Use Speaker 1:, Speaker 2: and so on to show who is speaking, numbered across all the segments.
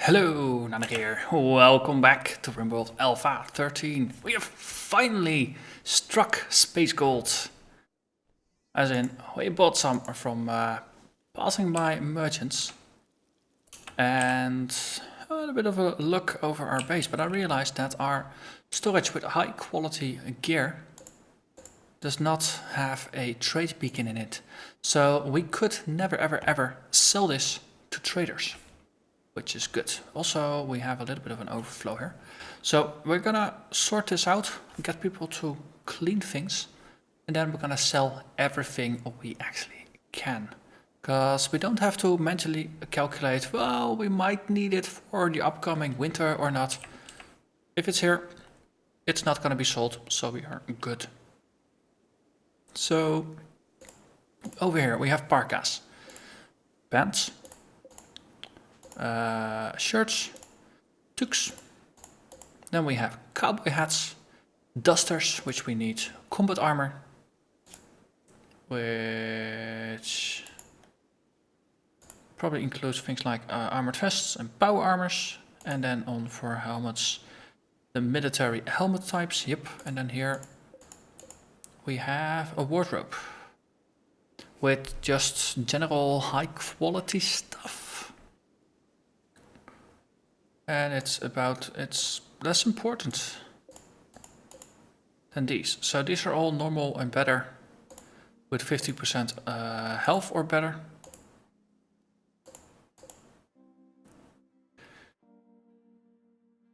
Speaker 1: Hello, Narnach here. Welcome back to RimWorld Alpha 13. We have finally struck space gold. As in, we bought some from passing by merchants. And a little bit of a look over our base. But I realized that our storage with high quality gear does not have a trade beacon in it. So we could never ever sell this to traders, which is good. Also, we have a little bit of an overflow here. So we're gonna sort this out, get people to clean things, and then we're gonna sell everything we actually can. Because we don't have to mentally calculate, well, we might need it for the upcoming winter or not. If it's here, it's not gonna be sold, so we are good. So, over here we have parkas, pants, shirts, toques. Then we have cowboy hats, dusters, which we need, combat armor, which probably includes things like armored vests and power armors. And then on for helmets, the military helmet types, yep. And then here we have a wardrobe with just general high quality stuff. And it's less important than these. So these are all normal and better with 50% health or better.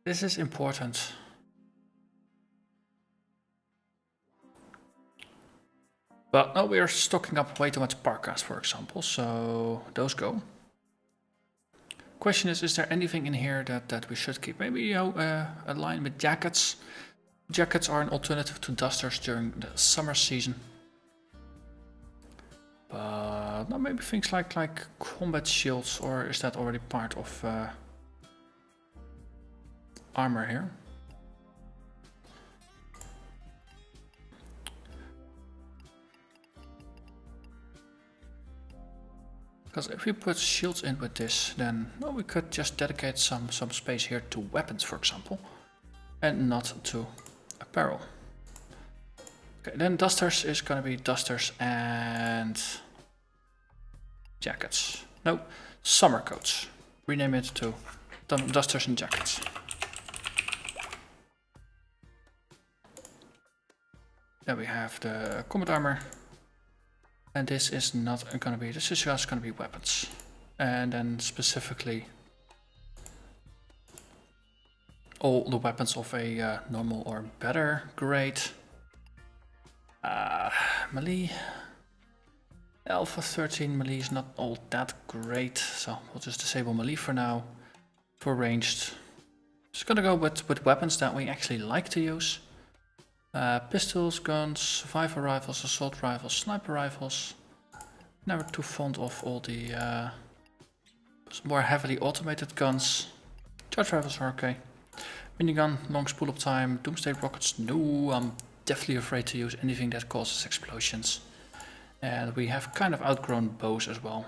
Speaker 1: This is important. But no, we are stocking up way too much parkas, for example, so those go. Question is there anything in here that we should keep? Maybe, you know, a line with jackets. Jackets are an alternative to dusters during the summer season. But no, maybe things like combat shields, or is that already part of armor here? Because if we put shields in with this, then well, we could just dedicate some space here to weapons, for example, and not to apparel. Okay, then dusters is gonna be dusters and jackets. No, summer coats. Rename it to dusters and jackets. Then we have the combat armor. And this is not gonna be, this is just gonna be weapons. And then specifically all the weapons of a normal or better grade. Melee. Alpha 13 melee is not all that great, so we'll just disable melee for now. For ranged, just gonna go with weapons that we actually like to use. Pistols, guns, survival rifles, assault rifles, sniper rifles. Never too fond of all the more heavily automated guns. Charge rifles are okay. Minigun, long spool up time, doomsday rockets. No, I'm definitely afraid to use anything that causes explosions. And we have kind of outgrown bows as well.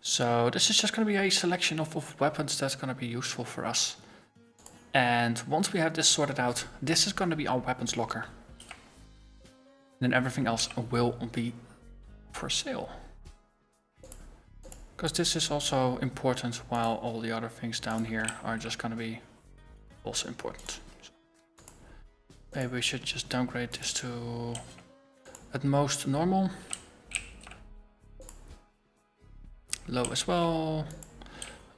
Speaker 1: So this is just going to be a selection of weapons that's going to be useful for us. And once we have this sorted out, this is going to be our weapons locker. And then everything else will be for sale. Because this is also important, while all the other things down here are just going to be also important. So maybe we should just downgrade this to at most normal. Low as well.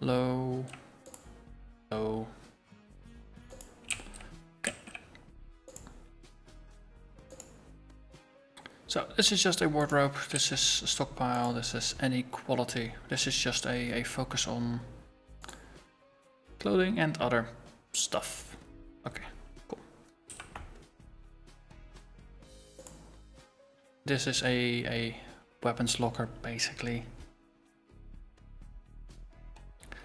Speaker 1: Low. Low. So this is just a wardrobe, this is a stockpile, this is any quality. This is just a focus on clothing and other stuff. Okay, cool. This is a weapons locker, basically.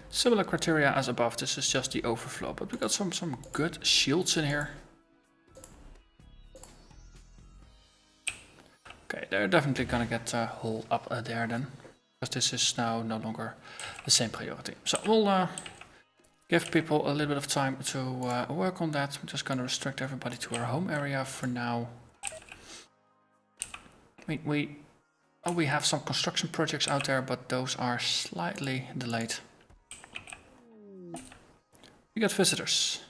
Speaker 1: Similar criteria as above, this is just the overflow, but we got some good shields in here. Okay, they're definitely gonna get a hole up there then. because this is now no longer the same priority. So we'll give people a little bit of time to work on that. I'm just going to restrict everybody to our home area for now. I mean, we have some construction projects out there, but those are slightly delayed. We got visitors.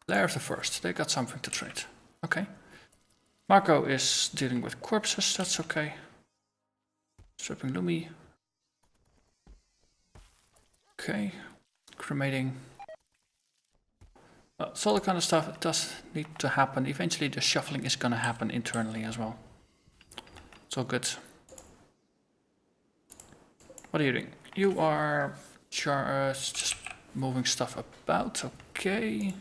Speaker 1: Lair of the First. They got something to trade. Okay. Marco is dealing with corpses. That's okay. Stripping Lumi. Okay. Cremating. So all the kind of stuff does need to happen. Eventually the shuffling is gonna happen internally as well. It's all good. What are you doing? You are just moving stuff about. Okay.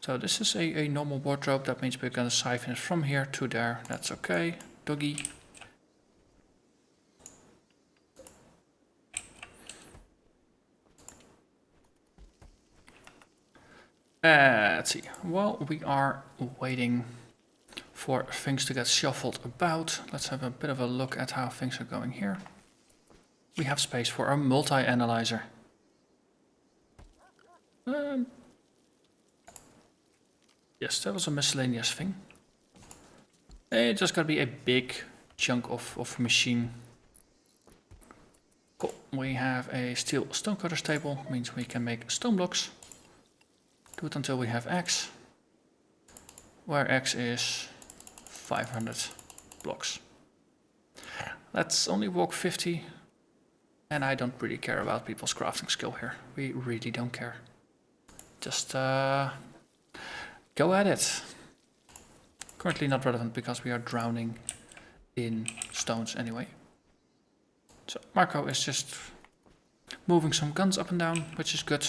Speaker 1: So this is a normal wardrobe. That means we're gonna siphon it from here to there. That's okay. Doggy. Let's see. While we are waiting for things to get shuffled about, let's have a bit of a look at how things are going here. We have space for our multi-analyzer. Yes, that was a miscellaneous thing. It's just gotta be a big chunk of machine. Cool. We have a steel stonecutters table, means we can make stone blocks. Do it until we have X, where X is 500 blocks. Let's only walk 50, and I don't really care about people's crafting skill here. We really don't care. Just go at it. Currently not relevant because we are drowning in stones anyway. So Marco is just moving some guns up and down, which is good.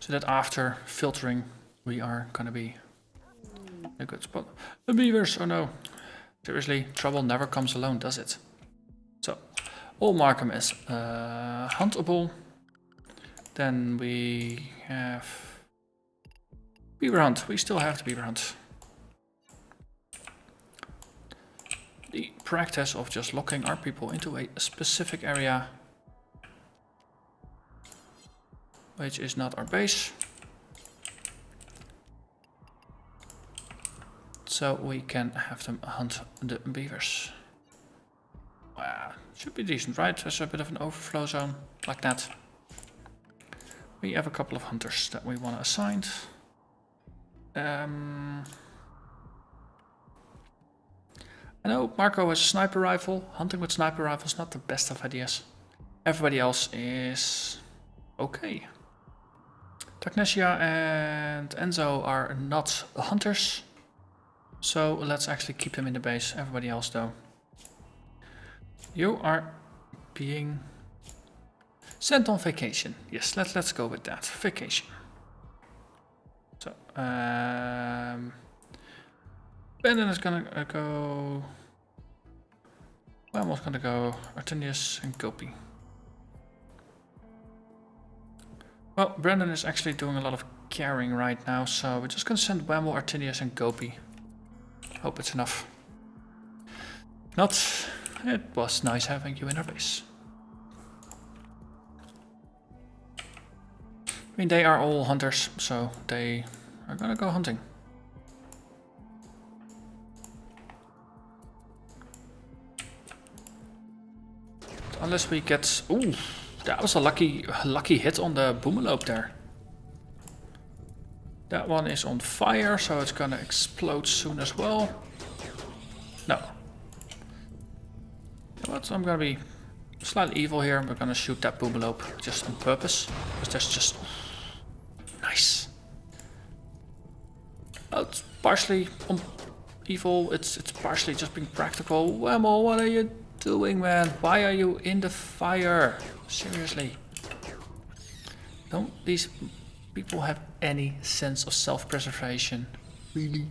Speaker 1: So that after filtering, we are gonna be in a good spot. The beavers, oh no. Seriously, trouble never comes alone, does it? So, all Markham is huntable. Then we have beaver hunt. We still have the beaver hunt. The practice of just locking our people into a specific area, which is not our base. So we can have them hunt the beavers. Should be decent, right? There's a bit of an overflow zone, like that. We have a couple of hunters that we want to assign. I know Marco has a sniper rifle. Hunting with sniper rifle is not the best of ideas. Everybody else is okay. Tagnesia and Enzo are not hunters, so let's actually keep them in the base. Everybody else though. You are being sent on vacation. Yes, let's go with that. Vacation. So Brandon is gonna go. Whammo's gonna go. Artinius and Gopi. Well, Brandon is actually doing a lot of carrying right now, so we're just gonna send Whammo, Artinius and Gopi. Hope it's enough. Not. It was nice having you in our base. I mean, they are all hunters, so they are gonna go hunting. Unless we get... Ooh, that was a lucky hit on the boomelope there. That one is on fire, so it's gonna explode soon as well. No. You know what, I'm gonna be slightly evil here. We're gonna shoot that boomelope just on purpose, because that's just nice. Well, it's partially evil. It's partially just being practical. Whammo, what are you doing, man? Why are you in the fire? Seriously. Don't these people have any sense of self-preservation? Really?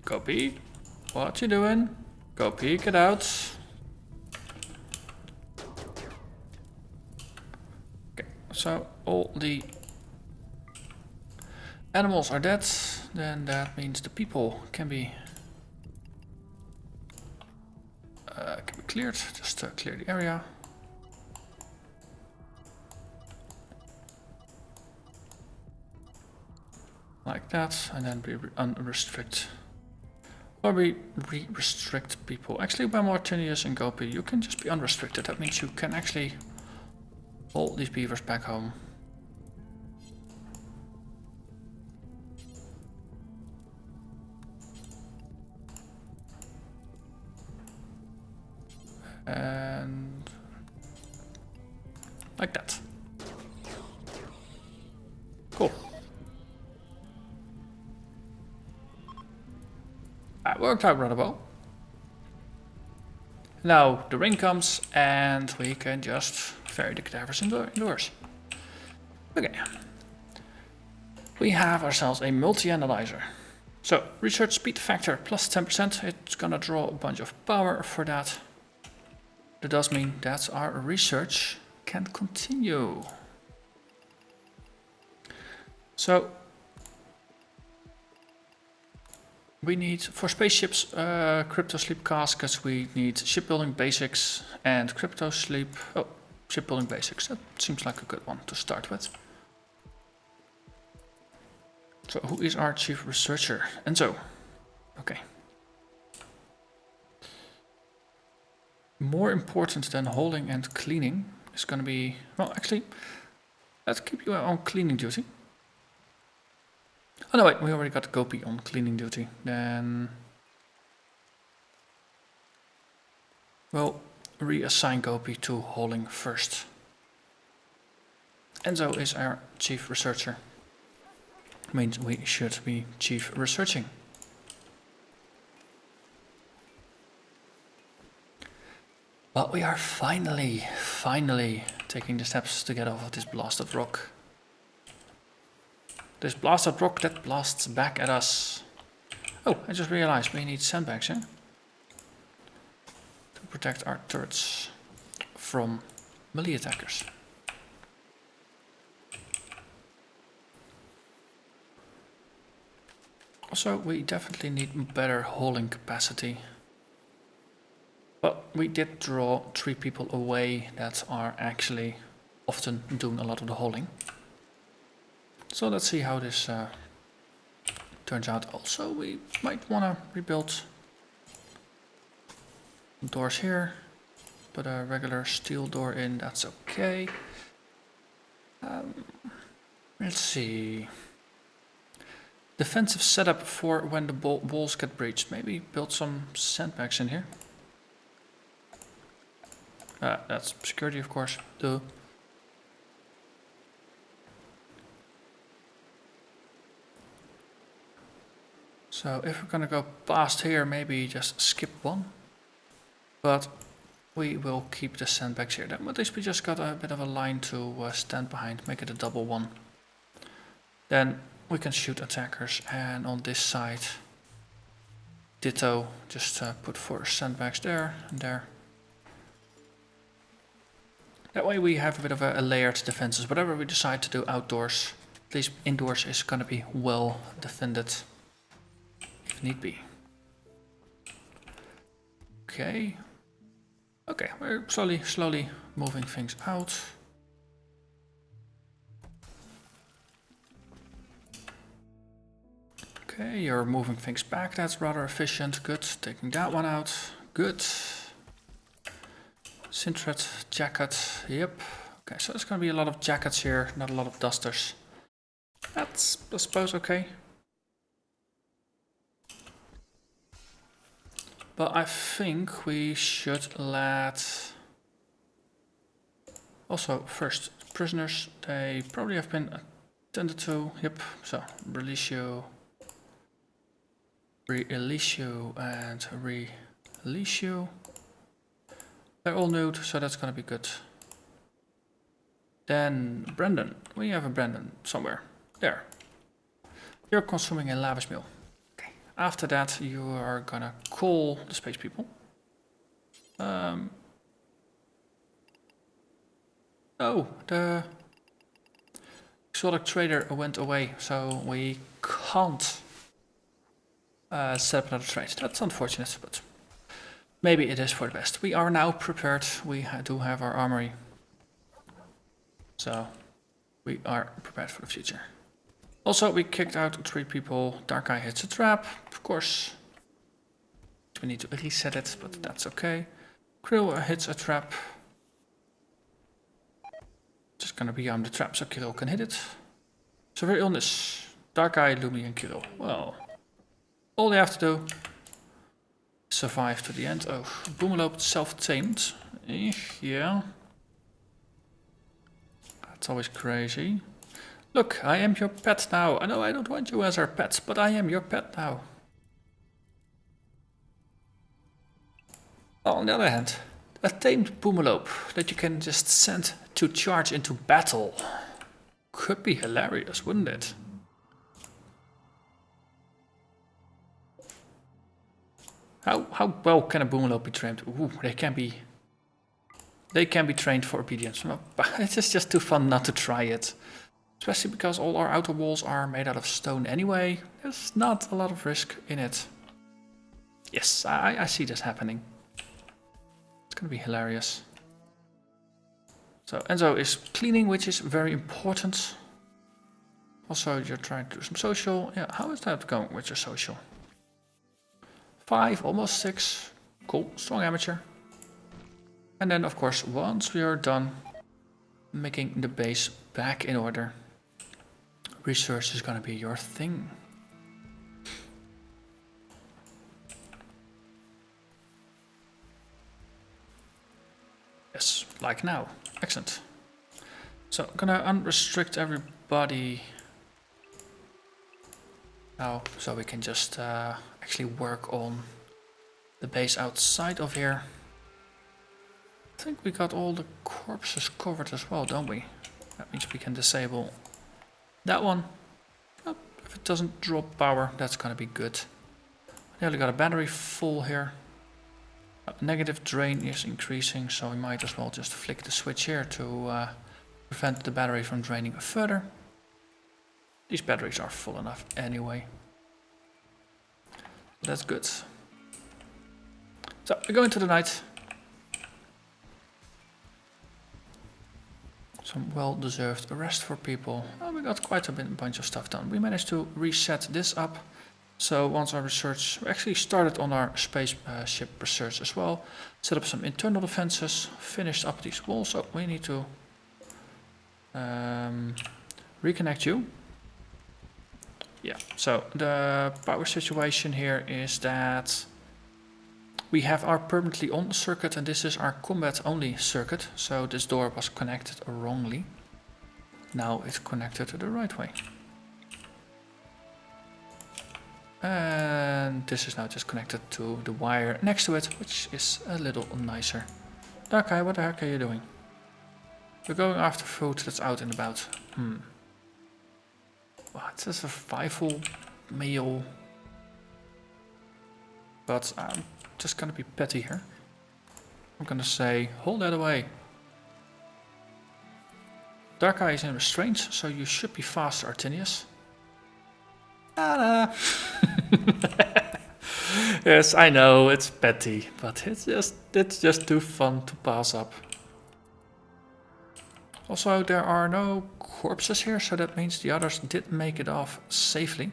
Speaker 1: Go peek. What you doing? Go peek it out. So all the animals are dead, then that means the people can be cleared. Just clear the area. Like that, and then we unrestrict. Or we restrict people. Actually, by Martinius and Gopi, you can just be unrestricted. That means you can actually hold these beavers back home. And like that. Cool. That worked out rather well. Now the rain comes and we can just ferry the cadavers indoors. Okay. We have ourselves a multi-analyzer. So research speed factor plus 10%. It's gonna draw a bunch of power for that. That does mean that our research can continue. So we need, for spaceships, crypto sleep caskets, we need shipbuilding basics and crypto sleep. Oh, shipbuilding basics, that seems like a good one to start with. So who is our chief researcher? Enzo. Okay. More important than hauling and cleaning is going to be, well, actually, let's keep you on cleaning duty. Oh no, wait, we already got Gopi on cleaning duty. Then we'll reassign Gopi to hauling first. Enzo is our chief researcher. Means we should be chief researching. But we are finally taking the steps to get off of this blasted rock. This blasted rock that blasts back at us. Oh, I just realized we need sandbags, yeah? To protect our turrets from melee attackers. Also, we definitely need better hauling capacity. But we did draw 3 people away that are actually often doing a lot of the hauling. So let's see how this turns out. Also, we might want to rebuild doors here. Put a regular steel door in, that's okay. Let's see. Defensive setup for when the walls get breached. Maybe build some sandbags in here. That's security, of course. Duh. So if we're gonna go past here, maybe just skip one. But we will keep the sandbags here. Then at least we just got a bit of a line to stand behind, make it a double one. Then we can shoot attackers, and on this side, ditto, just put 4 sandbags there and there. That way we have a bit of a layered defenses. Whatever we decide to do outdoors, at least indoors is gonna be well defended, if need be. Okay. Okay, we're slowly moving things out. Okay, you're moving things back, that's rather efficient. Good, taking that one out. Good. Sintret, jacket, yep. Okay, so there's gonna be a lot of jackets here, not a lot of dusters. That's, I suppose, okay. But I think we should let... Also, first, prisoners, they probably have been attended to. Yep, so release you, release you, and release you. They're all nude, so that's gonna be good. Then Brendan, we have a Brendan somewhere. There. You're consuming a lavish meal. Okay. After that, you are gonna call the space people. Oh, exotic trader went away, so we can't set up another trade. That's unfortunate, but maybe it is for the best. We are now prepared. We do have our armory, so we are prepared for the future. Also, we kicked out 3 people. Dark Eye hits a trap, of course. We need to reset it, but that's okay. Krill hits a trap. Just gonna be on the trap so Kirill can hit it. Severe illness. Dark Eye, Lumi and Kirill. Well, all they have to do is survive to the end. Oh, Boomelope self-tamed. Yeah. That's always crazy. Look, I am your pet now. I know I don't want you as our pets, but I am your pet now. On the other hand, a tamed Boomelope that you can just send to charge into battle could be hilarious, wouldn't it? How well can a Boomelope be trained? Ooh, they can be trained for obedience. But it's just too fun not to try it. Especially because all our outer walls are made out of stone anyway. There's not a lot of risk in it. Yes, I see this happening. It's gonna be hilarious. So Enzo is cleaning, which is very important. Also, you're trying to do some social. Yeah, how is that going with your social? 5, almost 6. Cool, strong amateur. And then, of course, once we are done making the base back in order, research is gonna be your thing. Yes, like now. Excellent. So I'm gonna unrestrict everybody now, so we can just actually work on the base outside of here. I think we got all the corpses covered as well, don't we? That means we can disable that one. Oh, if it doesn't drop power, that's gonna be good. Nearly got a battery full here. Negative drain is increasing, so we might as well just flick the switch here to prevent the battery from draining further. These batteries are full enough anyway. That's good. So we're going to the night. Some well-deserved rest for people. Oh, we got quite a bunch of stuff done. We managed to reset this up. So once our research, we actually started on our spaceship research as well. Set up some internal defenses, finished up these walls. So we need to reconnect you. Yeah, so the power situation here is that we have our permanently on circuit and this is our combat only circuit. So this door was connected wrongly. Now it's connected the right way. And this is now just connected to the wire next to it, which is a little nicer. Dark Eye, what the heck are you doing? We're going after food that's out and about. What? It's a survival meal. But I'm just gonna be petty here. I'm gonna say, hold that away. Dark Eye is in restraint, so you should be faster, Artinius. Yes, I know, it's petty, but it's just too fun to pass up. Also, there are no corpses here, so that means the others did make it off safely.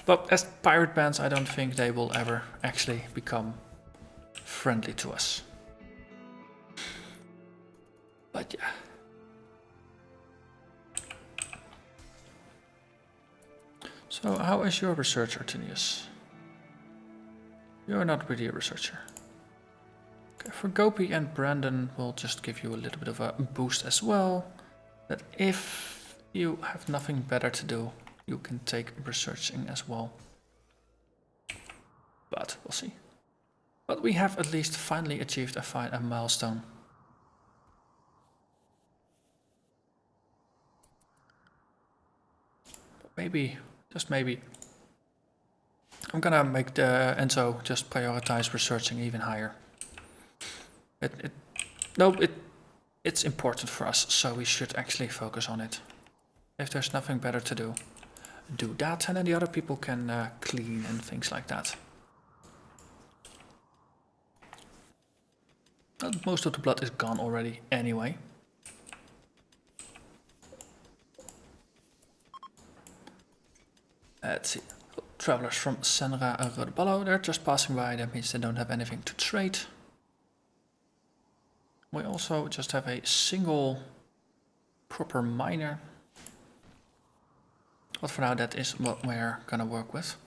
Speaker 1: But as pirate bands, I don't think they will ever actually become friendly to us. But yeah. So how is your research, Artinius? You're not really a researcher. Okay, for Gopi and Brandon, we'll just give you a little bit of a boost as well. That if you have nothing better to do, you can take researching as well. But we'll see. But we have at least finally achieved a milestone. But maybe, just maybe, I'm gonna make the Enzo just prioritize researching even higher. it's important for us, so we should actually focus on it. If there's nothing better to do, do that, and then the other people can clean and things like that. Most of the blood is gone already anyway. Let's see. Travelers from Senra and Rodeballo, they're just passing by. That means they don't have anything to trade. We also just have a single proper miner. But for now, that is what we're gonna work with.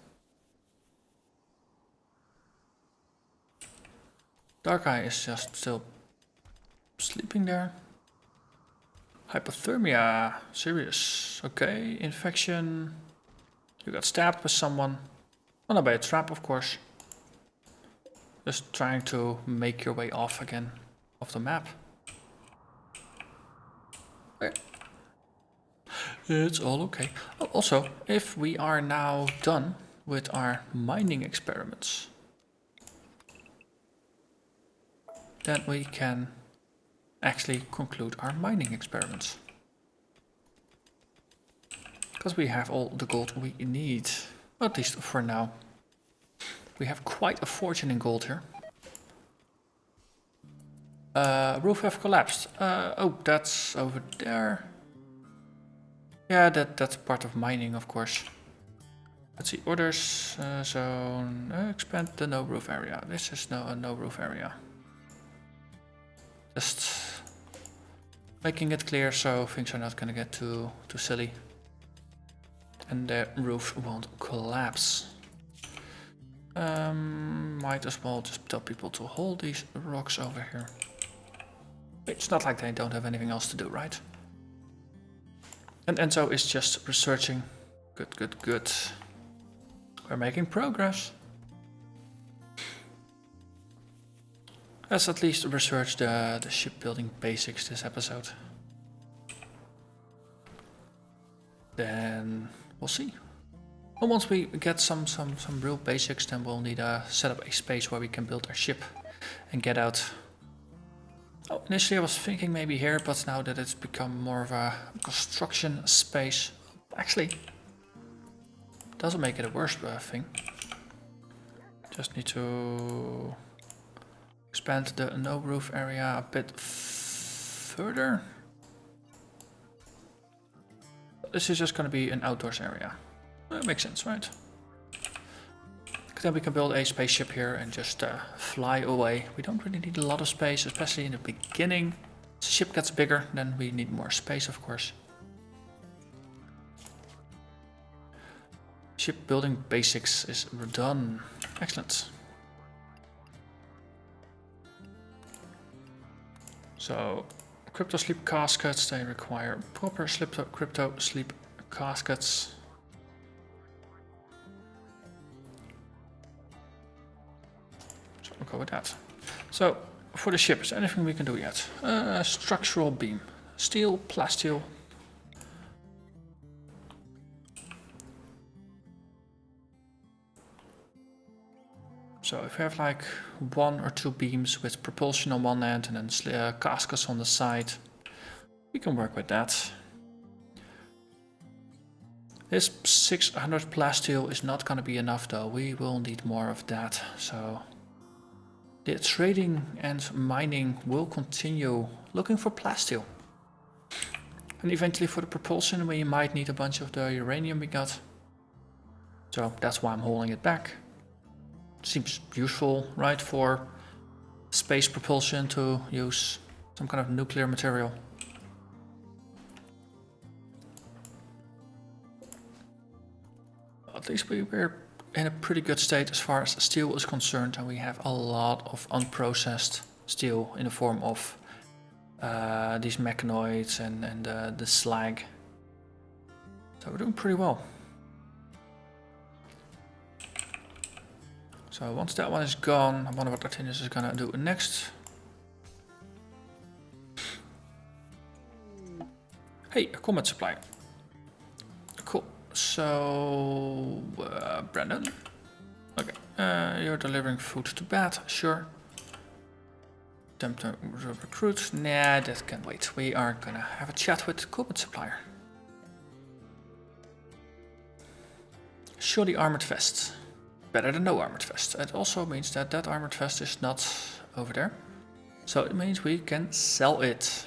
Speaker 1: Dark Eye is just still sleeping there. Hypothermia, serious. Okay, infection. You got stabbed by someone. Well, not by a trap, of course. Just trying to make your way off again of the map. Okay. It's all okay. Oh, also, if we are now done with our mining experiments, then we can actually conclude our mining experiments. Because we have all the gold we need, at least for now. We have quite a fortune in gold here. Roof have collapsed. Oh, that's over there. Yeah, that's part of mining, of course. Let's see, orders, zone, expand the no roof area. This is a no roof area. Just making it clear so things are not gonna get too silly. And the roof won't collapse. Might as well just tell people to hold these rocks over here. It's not like they don't have anything else to do, right? And Enzo is just researching. Good. We're making progress. Let's at least research the shipbuilding basics this episode. Then we'll see. And once we get some real basics, then we'll need to set up a space where we can build our ship and get out. Oh, initially I was thinking maybe here, but now that it's become more of a construction space, actually doesn't make it a worse thing. Just need to expand the no roof area a bit further. This is just going to be an outdoors area. That makes sense, right? Then we can build a spaceship here and just fly away. We don't really need a lot of space, especially in the beginning. As the ship gets bigger, then we need more space, of course. Shipbuilding basics is done. Excellent. So, crypto sleep caskets, they require proper crypto sleep caskets. So we'll go with that. So, for the ship, is there anything we can do yet? Structural beam. Steel, plasteel. So if we have like 1 or 2 beams with propulsion on one end and then caskets on the side, we can work with that. This 600 plasteel is not going to be enough though, we will need more of that. So the trading and mining will continue looking for plasteel. And eventually for the propulsion we might need a bunch of the uranium we got. So that's why I'm holding it back. Seems useful, right, for space propulsion to use some kind of nuclear material. At least we're in a pretty good state as far as steel is concerned, and we have a lot of unprocessed steel in the form of these mechanoids and the slag. So we're doing pretty well. So once that one is gone, I wonder what Artinius is gonna do next. Hey, a combat supplier. Cool. So, Brandon. Okay, you're delivering food to bed, sure. Attempt to recruit. Nah, that can wait. We are gonna have a chat with Corporate Supplier. Shoddy armored vest. Better than no armored vest. It also means that that armored vest is not over there. So it means we can sell it.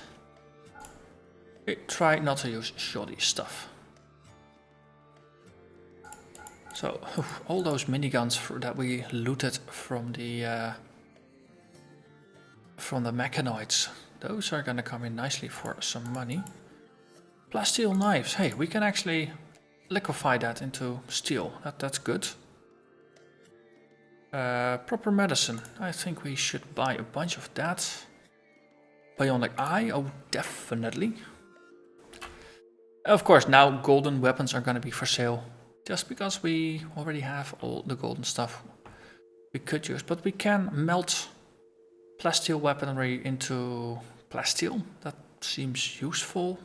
Speaker 1: Try not to use shoddy stuff. So all those miniguns that we looted from the mechanoids, those are gonna come in nicely for some money. Plasteel knives. Hey, we can actually liquefy that into steel. That's good. Proper medicine. I think we should buy a bunch of that. Bionic eye. Oh, definitely. Of course, now golden weapons are gonna be for sale. Just because we already have all the golden stuff we could use. But we can melt plasteel weaponry into plasteel. That seems useful.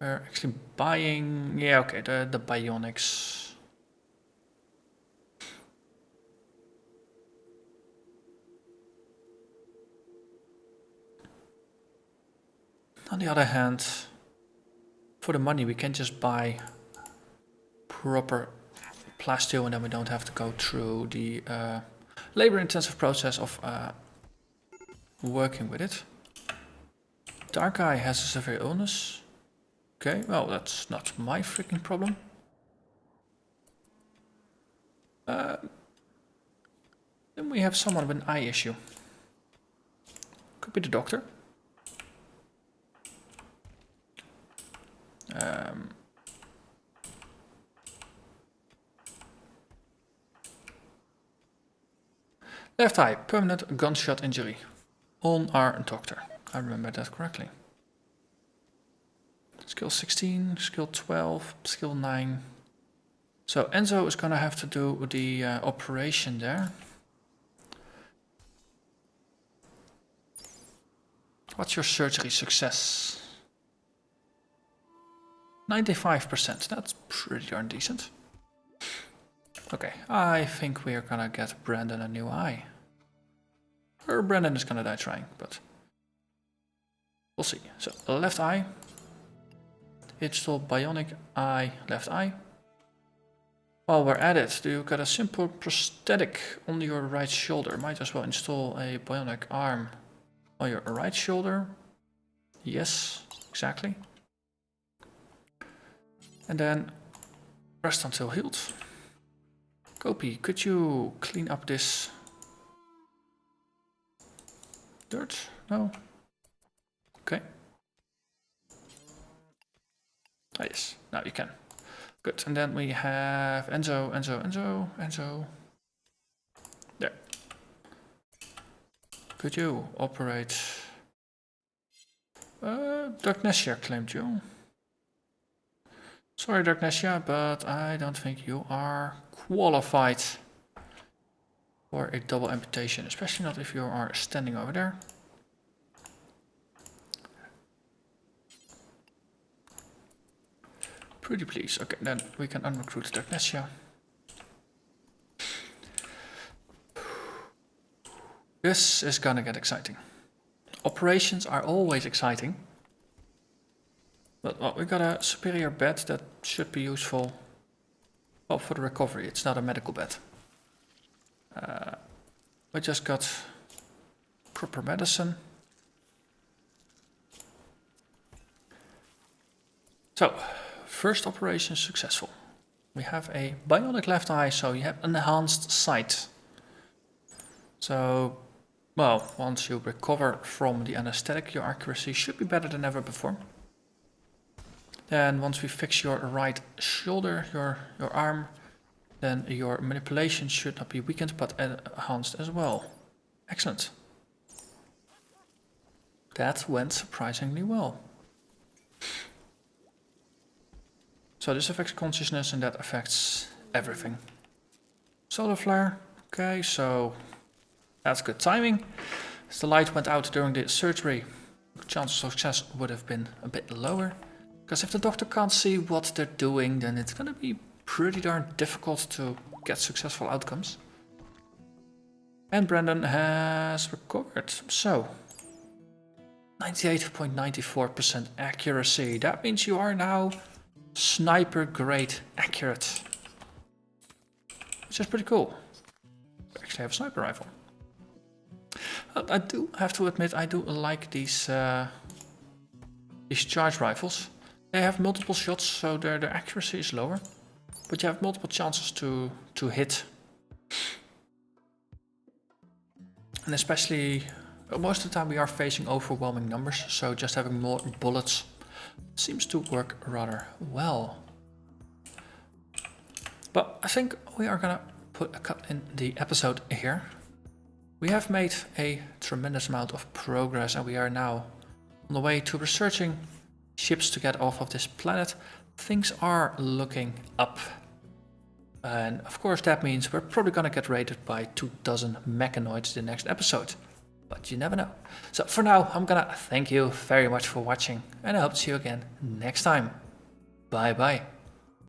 Speaker 1: We're actually buying... Yeah, okay, the bionics. On the other hand, for the money we can just buy proper plasteel and then we don't have to go through the labor-intensive process of working with it. Dark Eye has a severe illness. Okay, well that's not my freaking problem. Then we have someone with an eye issue. Could be the doctor. Left eye, permanent gunshot injury on our doctor. I remember that correctly. Skill 16, skill 12, skill 9. So Enzo is gonna have to do the operation there. What's your surgery success? 95%, that's pretty darn decent. Okay, I think we are gonna get Brandon a new eye. Or Brandon is gonna die trying, but we'll see. So, left eye. Install bionic eye, left eye. While we're at it, do you got a simple prosthetic on your right shoulder? Might as well install a bionic arm on your right shoulder. Yes, exactly. And then rest until healed. Kopi, could you clean up this dirt? No? Okay. Ah, yes, now you can. Good, and then we have Enzo. There. Could you operate... Darknessia claimed you. Sorry, Darknessia, but I don't think you are qualified for a double amputation, especially not if you are standing over there. Pretty please. Okay, then we can unrecruit Darknessia. This is gonna get exciting. Operations are always exciting. But well, we got a superior bed that should be useful. Well, for the recovery, it's not a medical bed. We just got proper medicine. So, first operation successful. We have a bionic left eye, so you have enhanced sight. So, well, once you recover from the anesthetic, your accuracy should be better than ever before. Then once we fix your right shoulder, your arm, then your manipulation should not be weakened but enhanced as well. Excellent. That went surprisingly well. So this affects consciousness and that affects everything. Solar flare. Okay, so that's good timing. As the light went out during the surgery, chances of success would have been a bit lower. Because if the doctor can't see what they're doing, then it's gonna be pretty darn difficult to get successful outcomes. And Brandon has recovered. So, 98.94% accuracy. That means you are now sniper grade accurate. Which is pretty cool. I actually have a sniper rifle. I do have to admit, I do like these charge rifles. They have multiple shots, so their accuracy is lower. But you have multiple chances to hit. And especially, most of the time we are facing overwhelming numbers, so just having more bullets seems to work rather well. But I think we are gonna put a cut in the episode here. We have made a tremendous amount of progress and we are now on the way to researching ships to get off of this planet. Things are looking up. And of course that means we're probably gonna get raided by 24 mechanoids in the next episode. But you never know. So for now, I'm gonna thank you very much for watching and I hope to see you again next time. Bye bye.